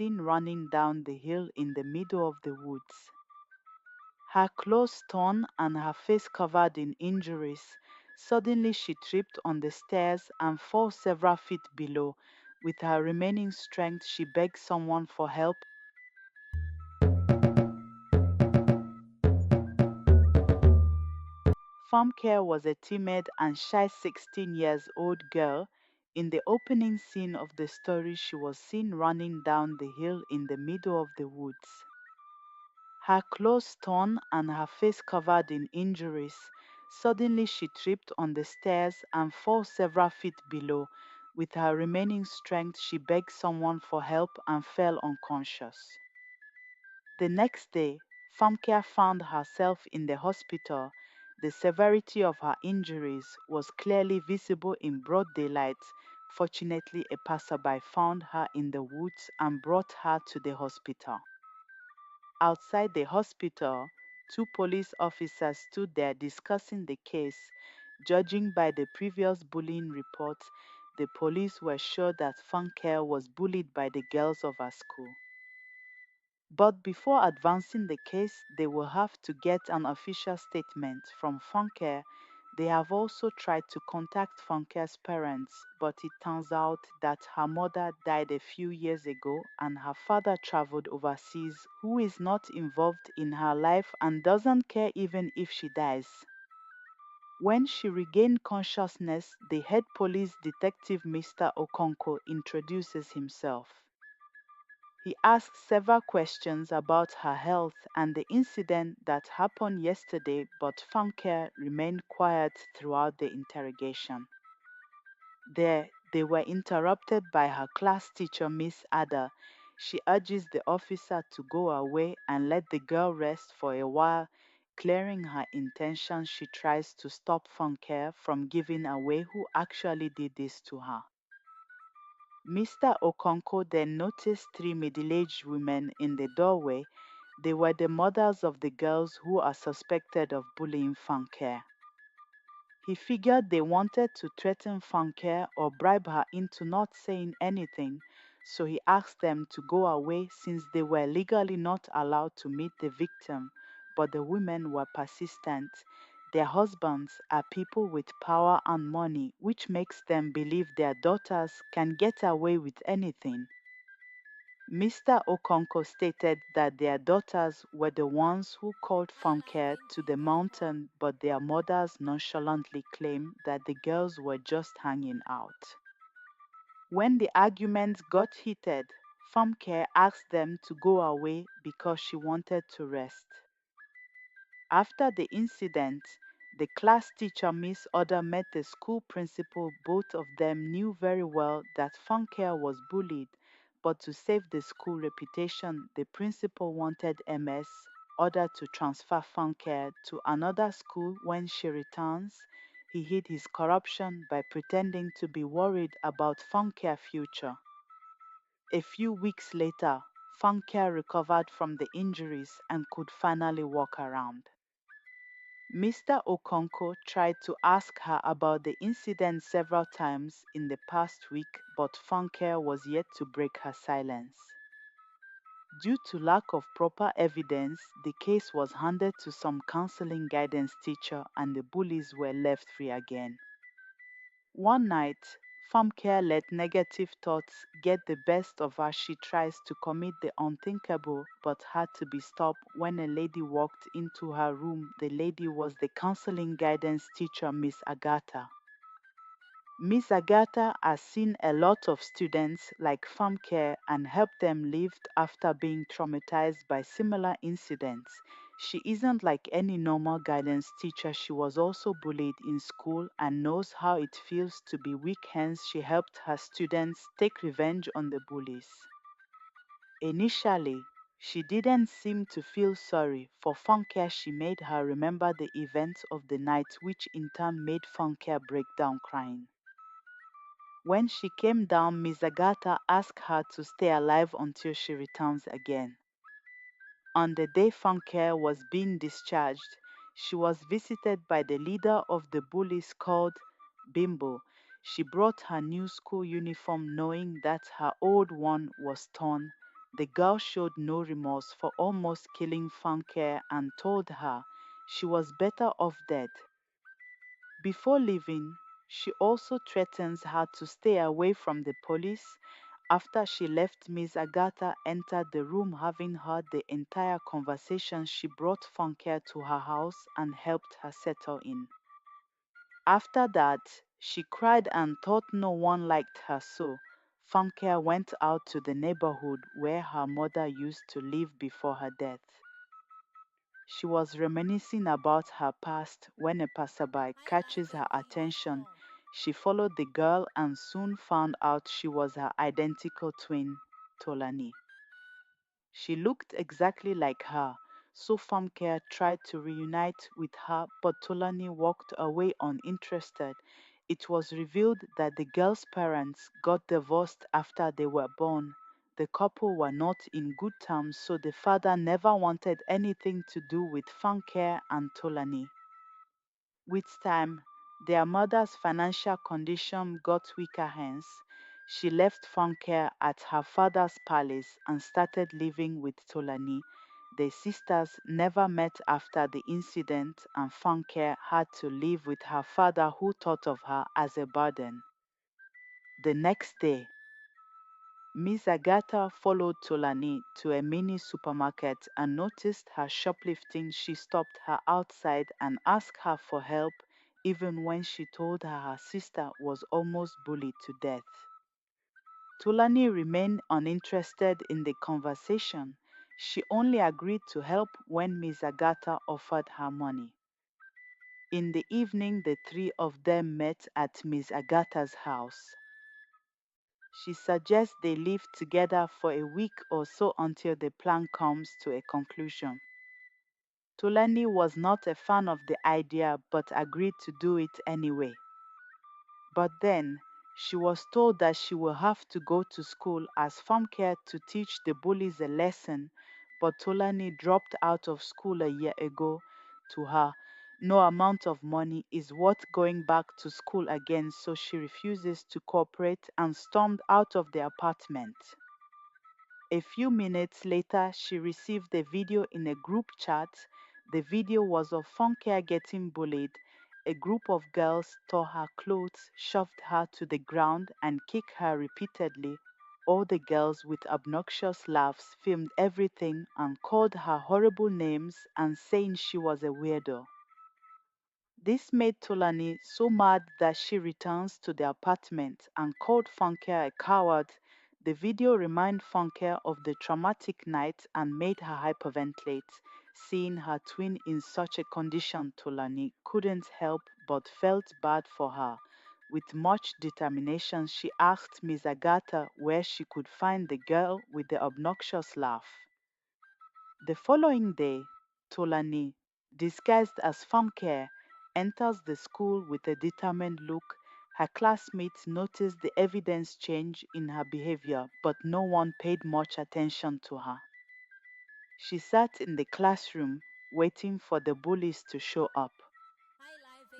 seen running down the hill in the middle of the woods. Her clothes torn and her face covered in injuries, suddenly she tripped on the stairs and fell several feet below. With her remaining strength, she begged someone for help. Famke was a timid and shy 16-year-old girl. In the opening scene of the story, she was seen running down the hill in the middle of the woods. Her clothes torn and her face covered in injuries. Suddenly she tripped on the stairs and fell several feet below. With her remaining strength, she begged someone for help and fell unconscious. The next day, Famke found herself in the hospital. The severity of her injuries was clearly visible in broad daylight. Fortunately, a passerby found her in the woods and brought her to the hospital. Outside the hospital, two police officers stood there discussing the case. Judging by the previous bullying reports, the police were sure that Funke was bullied by the girls of her school. But before advancing the case, they will have to get an official statement from Funke. They have also tried to contact Funke's parents, but it turns out that her mother died a few years ago and her father traveled overseas, who is not involved in her life and doesn't care even if she dies. When she regained consciousness, the head police detective Mr. Okonko introduces himself. He asks several questions about her health and the incident that happened yesterday, but Funke remained quiet throughout the interrogation. There, they were interrupted by her class teacher, Miss Ada. She urges the officer to go away and let the girl rest for a while. Clearing her intentions, she tries to stop Funke from giving away who actually did this to her. Mr. Okonko then noticed three middle-aged women in the doorway. They were the mothers of the girls who are suspected of bullying Funke. He figured they wanted to threaten Funke or bribe her into not saying anything, so he asked them to go away since they were legally not allowed to meet the victim. But the women were persistent. Their husbands are people with power and money, which makes them believe their daughters can get away with anything. Mr. Okonko stated that their daughters were the ones who called Funke to the mountain, but their mothers nonchalantly claimed that the girls were just hanging out. When the arguments got heated, Funke asked them to go away because she wanted to rest. After the incident, the class teacher Miss Oda met the school principal. Both of them knew very well that Funke was bullied, but to save the school reputation, the principal wanted MS Oda to transfer Funke to another school when she returns. He hid his corruption by pretending to be worried about Funke's future. A few weeks later, Funke recovered from the injuries and could finally walk around. Mr. Okonko tried to ask her about the incident several times in the past week, but Funke was yet to break her silence. Due to lack of proper evidence, the case was handed to some counseling guidance teacher and the bullies were left free again. One night, Famke let negative thoughts get the best of her. She tries to commit the unthinkable but had to be stopped when a lady walked into her room. The lady was the counseling guidance teacher, Miss Agatha. Miss Agatha has seen a lot of students like Famke and helped them live after being traumatized by similar incidents. She isn't like any normal guidance teacher. She was also bullied in school and knows how it feels to be weak, hence she helped her students take revenge on the bullies. Initially, she didn't seem to feel sorry for Funke. She made her remember the events of the night, which in turn made Funke break down crying. When she came down, Miss Agatha asked her to stay alive until she returns again. On the day Funke was being discharged, she was visited by the leader of the bullies called Bimbo. She brought her new school uniform knowing that her old one was torn. The girl showed no remorse for almost killing Funke and told her she was better off dead. Before leaving, she also threatens her to stay away from the police. After she left, Miss Agatha entered the room having heard the entire conversation. She brought Funke to her house and helped her settle in. After that, she cried and thought no one liked her, so Funke went out to the neighborhood where her mother used to live before her death. She was reminiscing about her past when a passerby catches her attention. She followed the girl and soon found out she was her identical twin, Tolani. She looked exactly like her, so Famke tried to reunite with her, but Tolani walked away uninterested. It was revealed that the girl's parents got divorced after they were born. The couple were not in good terms, so the father never wanted anything to do with Famke and Tolani. With time, their mother's financial condition got weaker, hence, she left Funke at her father's palace and started living with Tolani. The sisters never met after the incident, and Funke had to live with her father, who thought of her as a burden. The next day, Miss Agatha followed Tolani to a mini supermarket and noticed her shoplifting. She stopped her outside and asked her for help, even when she told her sister was almost bullied to death. Tolani remained uninterested in the conversation. She only agreed to help when Miss Agatha offered her money. In the evening, the three of them met at Miss Agatha's house. She suggests they live together for a week or so until the plan comes to a conclusion. Tolani was not a fan of the idea but agreed to do it anyway. But then, she was told that she will have to go to school as farm care to teach the bullies a lesson, but Tolani dropped out of school a year ago. To her, no amount of money is worth going back to school again, so she refuses to cooperate and stormed out of the apartment. A few minutes later, she received a video in a group chat. The video was of Funke getting bullied. A group of girls tore her clothes, shoved her to the ground, and kicked her repeatedly. All the girls, with obnoxious laughs, filmed everything and called her horrible names and saying she was a weirdo. This made Tolani so mad that she returns to the apartment and called Funke a coward. The video reminded Funke of the traumatic night and made her hyperventilate. Seeing her twin in such a condition, Tolani couldn't help but felt bad for her. With much determination, she asked Miss Agatha where she could find the girl with the obnoxious laugh. The following day, Tolani, disguised as Famke, enters the school with a determined look. Her classmates noticed the evidence change in her behavior, but no one paid much attention to her. She sat in the classroom waiting for the bullies to show up.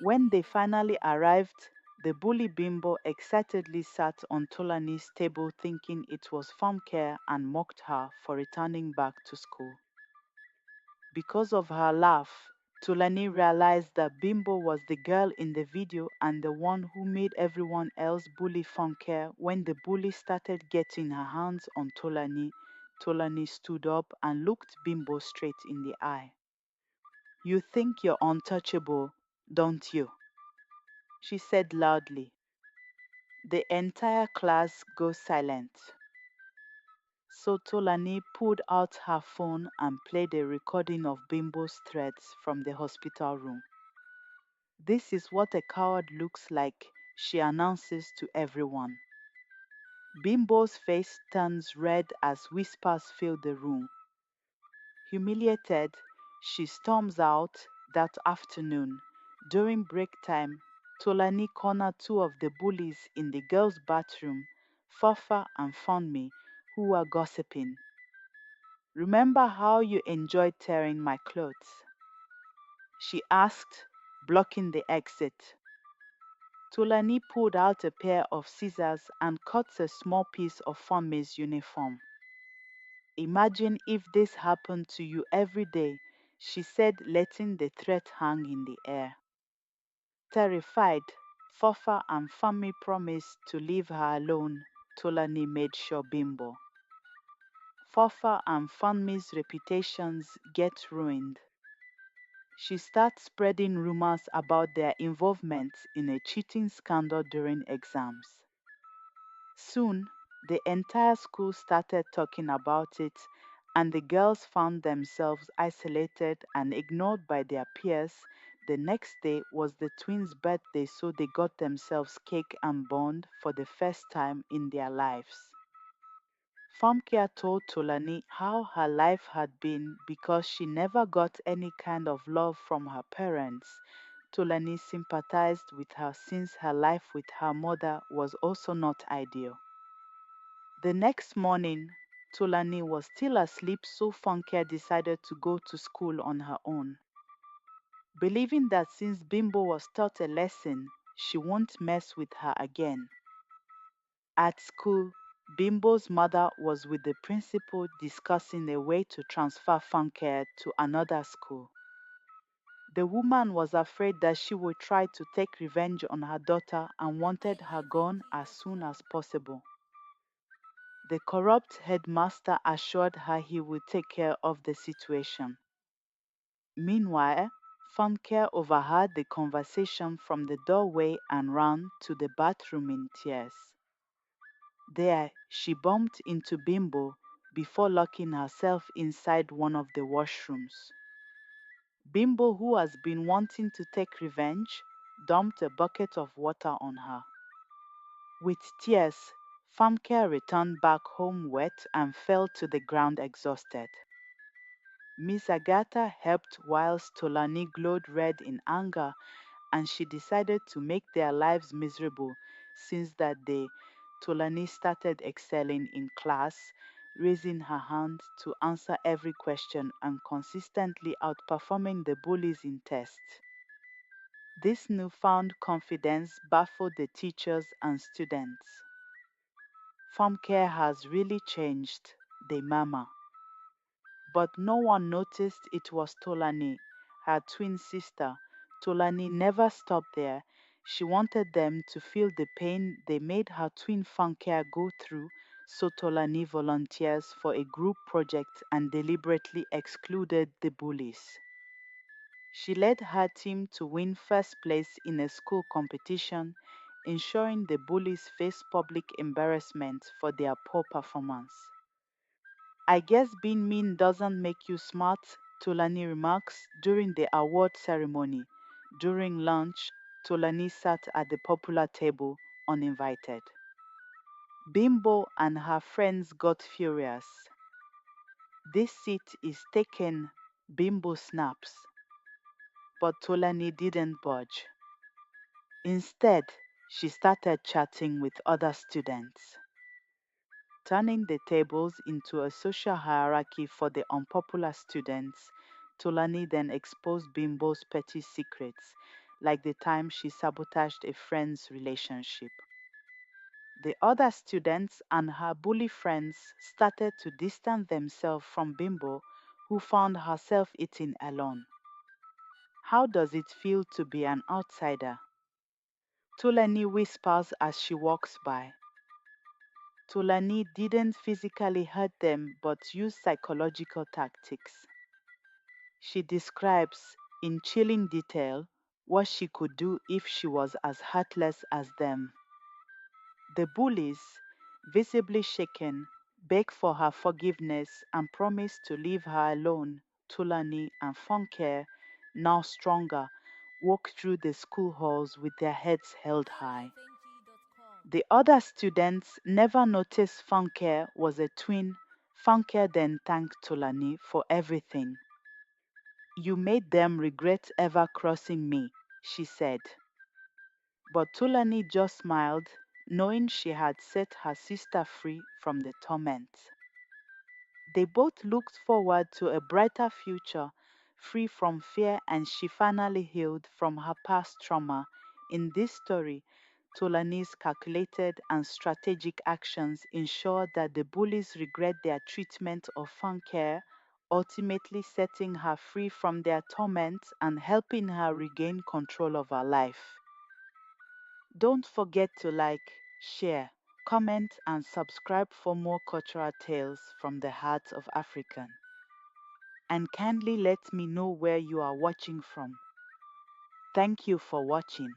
When they finally arrived, the bully Bimbo excitedly sat on Tolani's table thinking it was Famke and mocked her for returning back to school. Because of her laugh, Tulani realized that Bimbo was the girl in the video and the one who made everyone else bully Funke. When the bully started getting her hands on Tulani, Tulani stood up and looked Bimbo straight in the eye. "You think you're untouchable, don't you?" she said loudly. The entire class goes silent. So Tolani pulled out her phone and played a recording of Bimbo's threats from the hospital room. "This is what a coward looks like," she announces to everyone. Bimbo's face turns red as whispers fill the room. Humiliated, she storms out that afternoon. During break time, Tolani cornered two of the bullies in the girls' bathroom, Fafa and Funmi, who were gossiping. "Remember how you enjoyed tearing my clothes?" she asked, blocking the exit. Tulani pulled out a pair of scissors and cut a small piece of Funmi's uniform. Imagine if this happened to you every day, she said, letting the threat hang in the air. Terrified, Fofa and Fami promised to leave her alone. Tolani made sure Bimbo. Fofa and Fami's reputations get ruined. She starts spreading rumors about their involvement in a cheating scandal during exams. Soon, the entire school started talking about it, and the girls found themselves isolated and ignored by their peers. The next day was the twins' birthday, so they got themselves cake and bond for the first time in their lives. Famkia told Tolani how her life had been because she never got any kind of love from her parents. Tolani sympathized with her since her life with her mother was also not ideal. The next morning, Tolani was still asleep, so Funke decided to go to school on her own. Believing that since Bimbo was taught a lesson, she won't mess with her again. At school, Bimbo's mother was with the principal discussing a way to transfer Funke to another school. The woman was afraid that she would try to take revenge on her daughter and wanted her gone as soon as possible. The corrupt headmaster assured her he would take care of the situation. Meanwhile, Funke overheard the conversation from the doorway and ran to the bathroom in tears. There, she bumped into Bimbo before locking herself inside one of the washrooms. Bimbo, who has been wanting to take revenge, dumped a bucket of water on her. With tears, Famke returned back home wet and fell to the ground exhausted. Miss Agatha helped whilst Tolani glowed red in anger, and she decided to make their lives miserable. Since that day, Tolani started excelling in class, raising her hand to answer every question and consistently outperforming the bullies in tests. This newfound confidence baffled the teachers and students. Farm care has really changed, they murmur. But no one noticed it was Tolani, her twin sister. Tolani never stopped there. She wanted them to feel the pain they made her twin Funkia go through, so Tolani volunteers for a group project and deliberately excluded the bullies. She led her team to win first place in a school competition, ensuring the bullies face public embarrassment for their poor performance. I guess being mean doesn't make you smart, Tolani remarks during the award ceremony. During lunch, Tolani sat at the popular table, uninvited. Bimbo and her friends got furious. This seat is taken, Bimbo snaps. But Tolani didn't budge. Instead, she started chatting with other students. Turning the tables into a social hierarchy for the unpopular students, Tolani then exposed Bimbo's petty secrets, like the time she sabotaged a friend's relationship. The other students and her bully friends started to distance themselves from Bimbo, who found herself eating alone. How does it feel to be an outsider? Tolani whispers as she walks by. Tolani didn't physically hurt them but used psychological tactics. She describes, in chilling detail, what she could do if she was as heartless as them. The bullies, visibly shaken, beg for her forgiveness and promise to leave her alone. Tolani and Funke, now stronger, walk through the school halls with their heads held high. The other students never noticed Funke was a twin. Funke then thanked Tolani for everything. You made them regret ever crossing me, she said. But Tolani just smiled, knowing she had set her sister free from the torment. They both looked forward to a brighter future, free from fear, and she finally healed from her past trauma. In this story, Tolani's calculated and strategic actions ensure that the bullies regret their treatment of Funke, ultimately setting her free from their torment and helping her regain control of her life. Don't forget to like, share, comment, and subscribe for more cultural tales from the heart of African. And kindly let me know where you are watching from. Thank you for watching.